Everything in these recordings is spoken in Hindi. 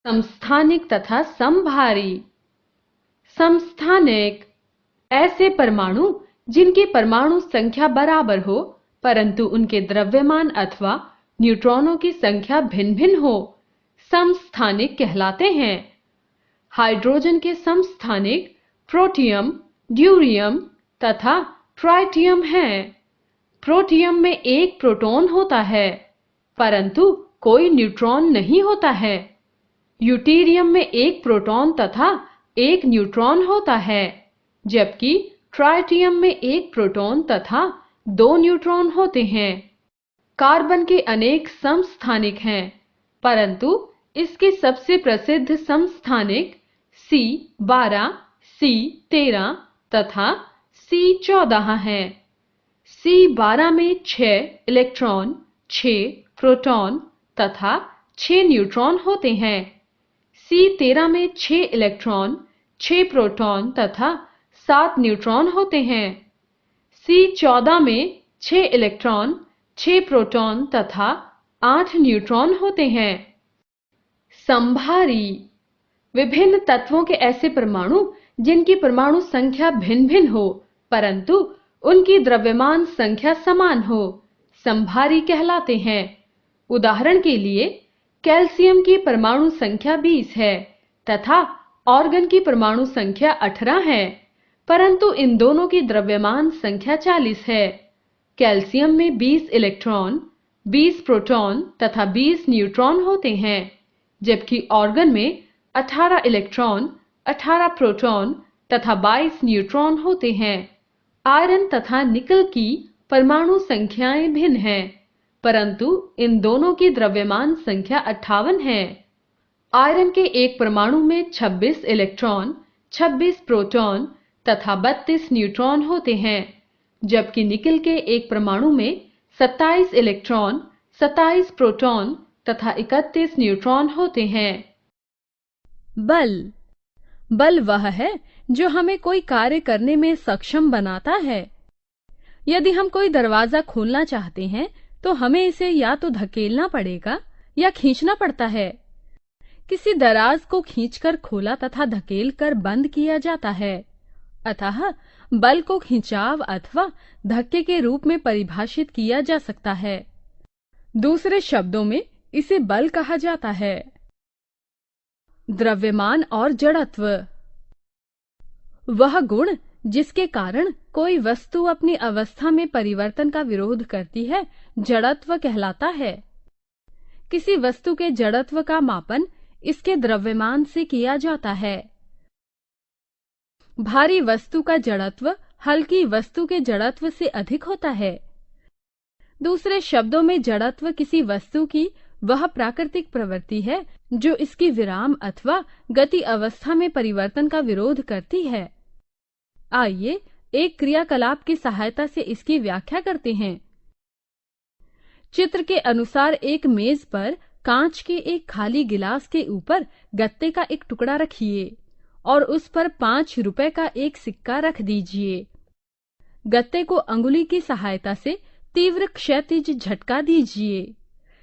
समस्थानिक तथा समभारी। समस्थानिक ऐसे परमाणु जिनकी परमाणु संख्या बराबर हो परंतु उनके द्रव्यमान अथवा न्यूट्रॉनों की संख्या भिन्न भिन्न हो, समस्थानिक कहलाते हैं। हाइड्रोजन के समस्थानिक प्रोटियम, ड्यूरियम तथा ट्राइटियम हैं। प्रोटियम में एक प्रोटॉन होता है परंतु कोई न्यूट्रॉन नहीं होता है। ड्यूटेरियम में एक प्रोटॉन तथा एक न्यूट्रॉन होता है, जबकि ट्राइटियम में एक प्रोटॉन तथा 2 न्यूट्रॉन होते हैं। कार्बन के अनेक समस्थानिक हैं परंतु इसके सबसे प्रसिद्ध समस्थानिक C12, C13 तथा C14 हैं। C12 में 6 इलेक्ट्रॉन, 6 प्रोटॉन तथा 6 न्यूट्रॉन होते हैं। C13 में 6 इलेक्ट्रॉन, 6 प्रोटॉन तथा 7 न्यूट्रॉन होते हैं। C14 में 6 इलेक्ट्रॉन, 6 प्रोटॉन तथा 8 न्यूट्रॉन होते हैं। समभारी विभिन्न तत्वों के ऐसे परमाणु जिनकी परमाणु संख्या भिन्न भिन्न हो परंतु उनकी द्रव्यमान संख्या समान हो, समभारी कहलाते हैं। उदाहरण के लिए कैल्शियम की परमाणु संख्या 20 है तथा ऑर्गन की परमाणु संख्या 18 है, परंतु इन दोनों की द्रव्यमान संख्या 40 है। कैल्शियम में 20 इलेक्ट्रॉन, 20 प्रोटॉन तथा 20 न्यूट्रॉन होते हैं, जबकि ऑर्गन में 18 इलेक्ट्रॉन, 18 प्रोटॉन तथा 22 न्यूट्रॉन होते हैं। आयरन तथा निकल की परमाणु संख्याएं भिन्न हैं, परंतु इन दोनों की द्रव्यमान संख्या 58 है। आयरन के एक परमाणु में 26 इलेक्ट्रॉन, 26 प्रोटॉन तथा 32 न्यूट्रॉन होते हैं, जबकि निकल के एक परमाणु में 27 इलेक्ट्रॉन, 27 प्रोटॉन तथा 31 न्यूट्रॉन होते हैं। बल बल वह है जो हमें कोई कार्य करने में सक्षम बनाता है। यदि हम कोई दरवाजा खोलना चाहते हैं तो हमें इसे या तो धकेलना पड़ेगा या खींचना पड़ता है। किसी दराज को खींचकर खोला तथा धकेलकर बंद किया जाता है। अतः बल को खिंचाव अथवा धक्के के रूप में परिभाषित किया जा सकता है। दूसरे शब्दों में इसे बल कहा जाता है। द्रव्यमान और जड़त्व वह गुण जिसके कारण कोई वस्तु अपनी अवस्था में परिवर्तन का विरोध करती है, जड़त्व कहलाता है। किसी वस्तु के जड़त्व का मापन इसके द्रव्यमान से किया जाता है। भारी वस्तु का जड़त्व हल्की वस्तु के जड़त्व से अधिक होता है। दूसरे शब्दों में जड़त्व किसी वस्तु की वह प्राकृतिक प्रवृत्ति है जो इसकी विराम अथवा गति अवस्था में परिवर्तन का विरोध करती है। आइए एक क्रियाकलाप की सहायता से इसकी व्याख्या करते हैं। चित्र के अनुसार एक मेज पर कांच के एक खाली गिलास के ऊपर गत्ते का एक टुकड़ा रखिए और उस पर 5 रुपए का एक सिक्का रख दीजिए। गत्ते को अंगुली की सहायता से तीव्र क्षैतिज झटका दीजिए।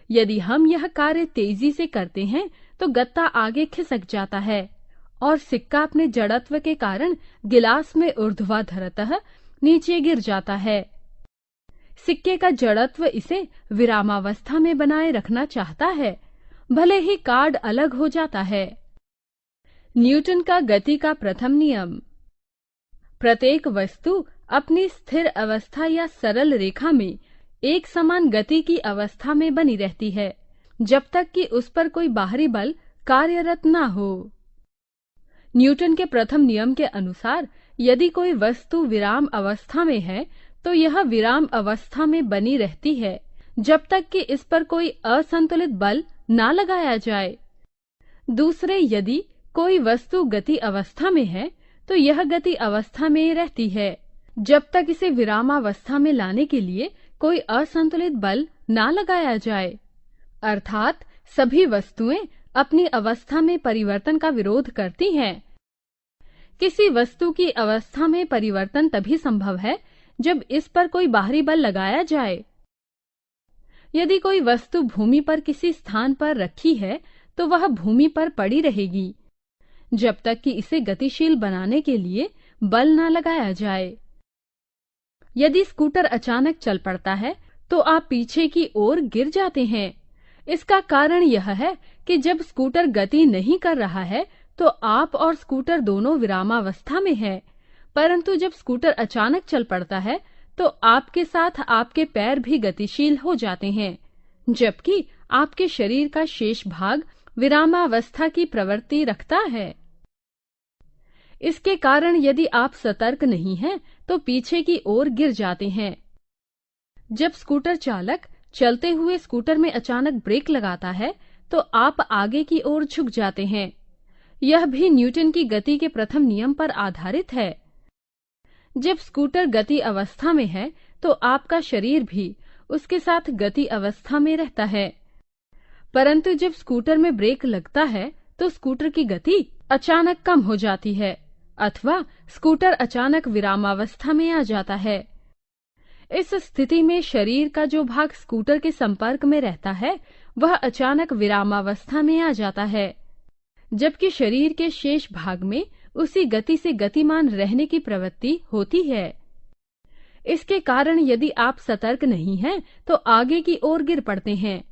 यदि हम यह कार्य तेजी से करते हैं तो गत्ता आगे खिसक जाता है और सिक्का अपने जड़त्व के कारण गिलास में ऊर्ध्वाधरतः नीचे गिर जाता है। सिक्के का जड़त्व इसे विरामावस्था में बनाए रखना चाहता है, भले ही कार्ड अलग हो जाता है। न्यूटन का गति का प्रथम नियम। प्रत्येक वस्तु अपनी स्थिर अवस्था या सरल रेखा में एक समान गति की अवस्था में बनी रहती है जब तक कि उस पर कोई बाहरी बल कार्यरत न हो। न्यूटन के प्रथम नियम के अनुसार यदि कोई वस्तु विराम अवस्था में है तो यह विराम अवस्था में बनी रहती है जब तक कि इस पर कोई असंतुलित बल ना लगाया जाए। दूसरे, यदि कोई वस्तु गति अवस्था में है तो यह गति अवस्था में रहती है जब तक इसे विरामावस्था में लाने के लिए कोई असंतुलित बल ना लगाया जाए। अर्थात सभी वस्तुएं अपनी अवस्था में परिवर्तन का विरोध करती हैं। किसी वस्तु की अवस्था में परिवर्तन तभी संभव है जब इस पर कोई बाहरी बल लगाया जाए। यदि कोई वस्तु भूमि पर किसी स्थान पर रखी है तो वह भूमि पर पड़ी रहेगी जब तक कि इसे गतिशील बनाने के लिए बल न लगाया जाए। यदि स्कूटर अचानक चल पड़ता है तो आप पीछे की ओर गिर जाते हैं। इसका कारण यह है कि जब स्कूटर गति नहीं कर रहा है तो आप और स्कूटर दोनों विरामावस्था में है, परंतु जब स्कूटर अचानक चल पड़ता है तो आपके साथ आपके पैर भी गतिशील हो जाते हैं, जबकि आपके शरीर का शेष भाग विरामावस्था की प्रवृत्ति रखता है। इसके कारण यदि आप सतर्क नहीं हैं तो पीछे की ओर गिर जाते हैं। जब स्कूटर चालक चलते हुए स्कूटर में अचानक ब्रेक लगाता है तो आप आगे की ओर झुक जाते हैं। यह भी न्यूटन की गति के प्रथम नियम पर आधारित है। जब स्कूटर गति अवस्था में है तो आपका शरीर भी उसके साथ गति अवस्था में रहता है, परंतु जब स्कूटर में ब्रेक लगता है तो स्कूटर की गति अचानक कम हो जाती है अथवा स्कूटर अचानक विरामावस्था में आ जाता है। इस स्थिति में शरीर का जो भाग स्कूटर के संपर्क में रहता है वह अचानक विरामावस्था में आ जाता है, जबकि शरीर के शेष भाग में उसी गति से गतिमान रहने की प्रवृत्ति होती है। इसके कारण यदि आप सतर्क नहीं हैं तो आगे की ओर गिर पड़ते हैं।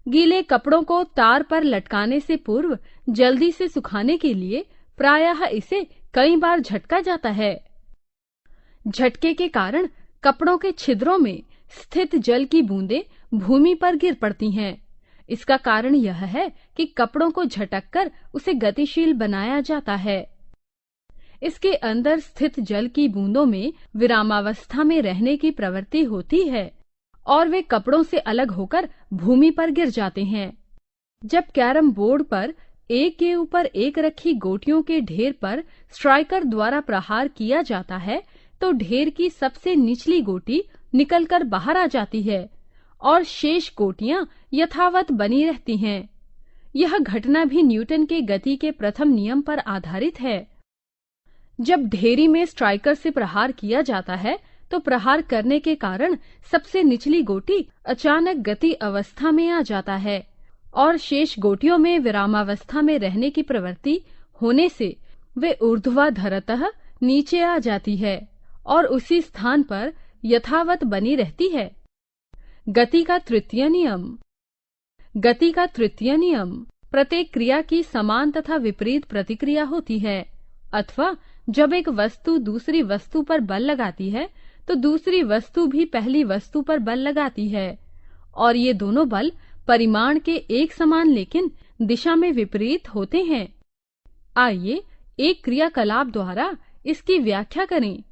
गीले कपड़ों को तार पर लटकाने से पूर्व जल्दी से सुखाने के लिए प्रायः इसे कई बार झटका जाता है। झटके के कारण कपड़ों के छिद्रों में स्थित जल की बूंदें भूमि पर गिर पड़ती हैं। इसका कारण यह है कि कपड़ों को झटककर उसे गतिशील बनाया जाता है। इसके अंदर स्थित जल की बूंदों में विरामावस्था में रहने की प्रवृत्ति होती है और वे कपड़ों से अलग होकर भूमि पर गिर जाते हैं। जब कैरम बोर्ड पर एक के ऊपर एक रखी गोटियों के ढेर पर स्ट्राइकर द्वारा प्रहार किया जाता है तो ढेर की सबसे निचली गोटी निकलकर बाहर आ जाती है और शेष गोटियां यथावत बनी रहती हैं। यह घटना भी न्यूटन के गति के प्रथम नियम पर आधारित है। जब ढेरी में स्ट्राइकर से प्रहार किया जाता है तो प्रहार करने के कारण सबसे निचली गोटी अचानक गति अवस्था में आ जाता है और शेष गोटियों में विरामावस्था में रहने की प्रवृत्ति होने से वे ऊर्ध्वाधरतः नीचे आ जाती है और उसी स्थान पर यथावत बनी रहती है। गति का तृतीय नियम। गति का तृतीय नियम प्रत्येक क्रिया की समान तथा विपरीत प्रतिक्रिया होती है, अथवा जब एक वस्तु दूसरी वस्तु पर बल लगाती है तो दूसरी वस्तु भी पहली वस्तु पर बल लगाती है और ये दोनों बल परिमाण के एक समान लेकिन दिशा में विपरीत होते हैं। आइए एक क्रियाकलाप द्वारा इसकी व्याख्या करें।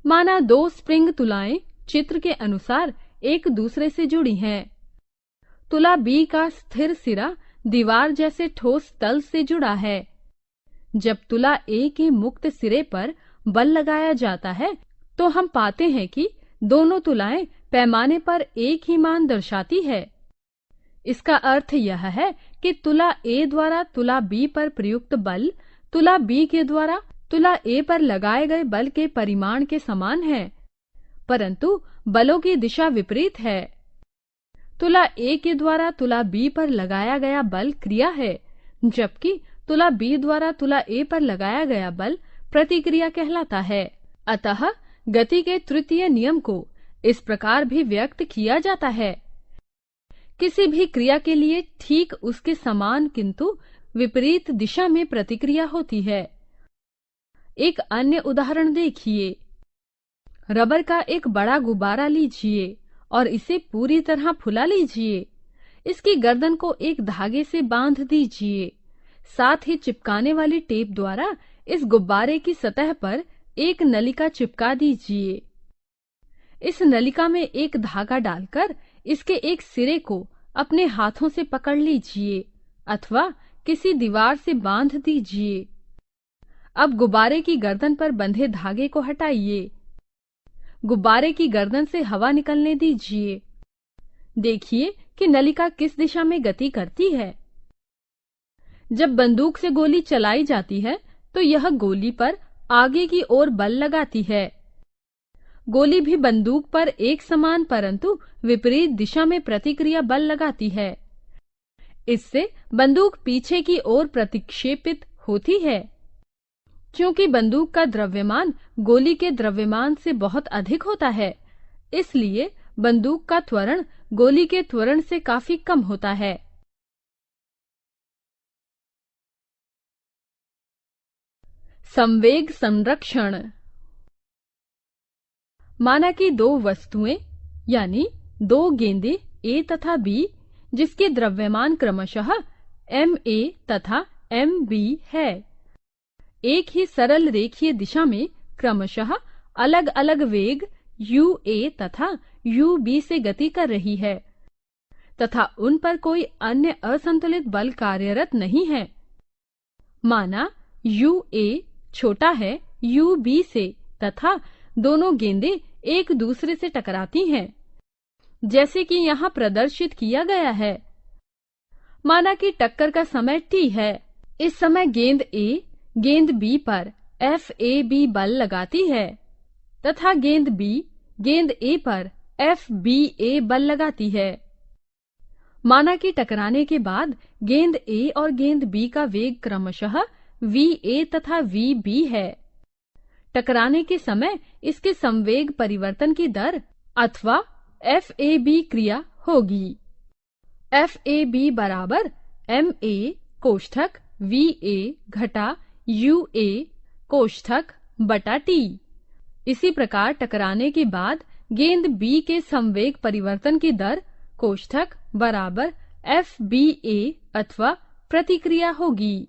माना दो स्प्रिंग तुलाएं चित्र के अनुसार एक दूसरे से जुड़ी हैं। तुला बी का स्थिर सिरा दीवार जैसे ठोस तल से जुड़ा है। जब तुला ए के मुक्त सिरे पर बल लगाया जाता है तो हम पाते हैं कि दोनों तुलाएं पैमाने पर एक ही मान दर्शाती है। इसका अर्थ यह है कि तुला ए द्वारा तुला बी पर प्रयुक्त बल तुला बी के द्वारा तुला ए पर लगाए गए बल के परिमाण के समान है, परंतु बलों की दिशा विपरीत है। तुला ए के द्वारा तुला बी पर लगाया गया बल क्रिया है, जबकि तुला बी द्वारा तुला ए पर लगाया गया बल प्रतिक्रिया कहलाता है। अतः गति के तृतीय नियम को इस प्रकार भी व्यक्त किया जाता है। किसी भी क्रिया के लिए ठीक उसके समान किंतु विपरीत दिशा में प्रतिक्रिया होती है। एक अन्य उदाहरण देखिए। रबर का एक बड़ा गुब्बारा लीजिए और इसे पूरी तरह फुला लीजिए। इसकी गर्दन को एक धागे से बांध दीजिए। साथ ही चिपकाने वाली टेप द्वारा इस गुब्बारे की सतह पर एक नलिका चिपका दीजिए। इस नलिका में एक धागा डालकर इसके एक सिरे को अपने हाथों से पकड़ लीजिए अथवा किसी दीवार से बांध दीजिए। अब गुब्बारे की गर्दन पर बंधे धागे को हटाइए। गुब्बारे की गर्दन से हवा निकलने दीजिए। देखिए कि नलिका किस दिशा में गति करती है। जब बंदूक से गोली चलाई जाती है तो यह गोली पर आगे की ओर बल लगाती है। गोली भी बंदूक पर एक समान परंतु विपरीत दिशा में प्रतिक्रिया बल लगाती है। इससे बंदूक पीछे की ओर प्रतिक्षेपित होती है। क्योंकि बंदूक का द्रव्यमान गोली के द्रव्यमान से बहुत अधिक होता है, इसलिए बंदूक का त्वरण गोली के त्वरण से काफी कम होता है। संवेग संरक्षण। माना कि दो वस्तुएं यानी दो गेंदें A तथा B, जिसके द्रव्यमान क्रमशः ma तथा mb है, एक ही सरल रेखीय दिशा में क्रमशः अलग अलग वेग ua तथा ub से गति कर रही है तथा उन पर कोई अन्य असंतुलित बल कार्यरत नहीं है। माना ua छोटा है ub से तथा दोनों गेंदें एक दूसरे से टकराती हैं, जैसे कि यहाँ प्रदर्शित किया गया है। माना कि टक्कर का समय t है। इस समय गेंद A गेंद B पर FAB बल लगाती है तथा गेंद B गेंद A पर FBA बल लगाती है। माना कि टकराने के बाद गेंद A और गेंद B का वेग क्रमशः VA तथा VB है। टकराने के समय इसके संवेग परिवर्तन की दर अथवा FAB क्रिया होगी। FAB बराबर MA कोष्ठक VA घटा UA कोष्ठक बटा T। इसी प्रकार टकराने के बाद गेंद B के संवेग परिवर्तन की दर कोष्ठक बराबर FBA अथवा प्रतिक्रिया होगी।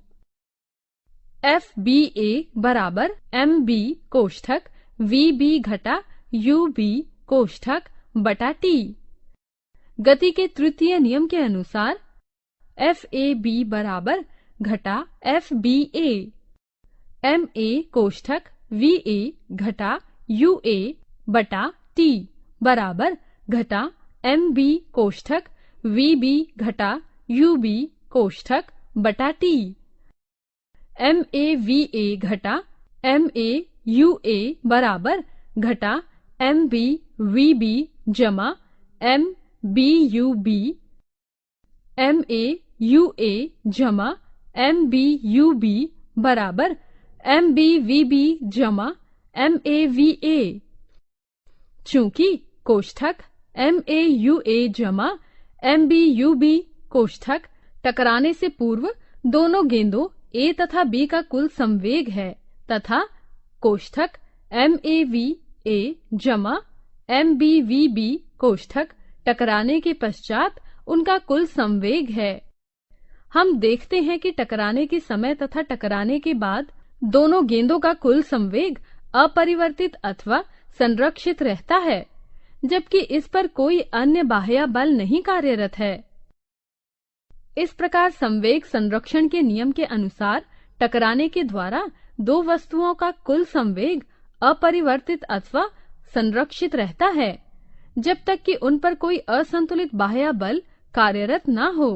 FBA बराबर MB कोष्ठक VB घटा UB कोष्ठक बटा T। गति के तृतीय नियम के अनुसार FAB बराबर घटा FBA, MA कोष्ठक VA घटा UA बटा T बराबर घटा MB कोष्ठक VB घटा UB कोष्ठक बटा T। MAVA घटा MAUA बराबर घटा MBVB जमा MBUB, MAUA जमा MBUB बराबर MBVB जमा MAVA। चूंकि कोष्ठक MAUA जमा MBUB कोष्ठक टकराने से पूर्व दोनों गेंदों A तथा B का कुल संवेग है तथा कोष्ठक MAVA जमा MBVB कोष्ठक टकराने के पश्चात उनका कुल संवेग है। हम देखते हैं कि टकराने के समय तथा टकराने के बाद दोनों गेंदों का कुल संवेग अपरिवर्तित अथवा संरक्षित रहता है, जबकि इस पर कोई अन्य बाह्य बल नहीं कार्यरत है। इस प्रकार संवेग संरक्षण के नियम के अनुसार टकराने के द्वारा दो वस्तुओं का कुल संवेग अपरिवर्तित अथवा संरक्षित रहता है, जब तक कि उन पर कोई असंतुलित बाह्य बल कार्यरत न हो।